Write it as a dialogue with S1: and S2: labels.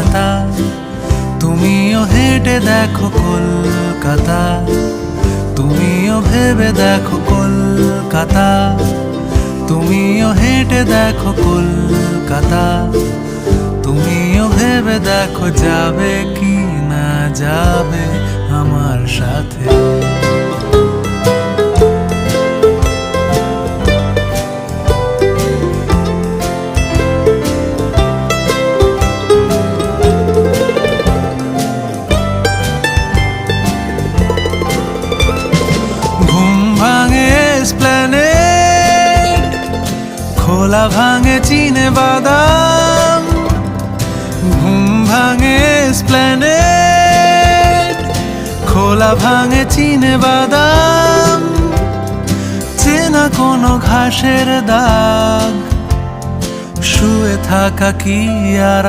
S1: কলকাতা, তুমিও হেঁটে দেখো কলকাতা, তুমিও ভেবে দেখো কলকাতা, তুমিও হেঁটে দেখো কলকাতা, তুমিও ভেবে দেখো যাবে কি না যাবে আমার সাথে। খোলা ভাঙে চিনে বাদাম, ঘুম ভাঙে এসপ্ল্যানেড, খোলা ভাঙে চিনে বাদাম, চেনা কোনো ঘাসের দাগ, শুয়ে থাকা কি আর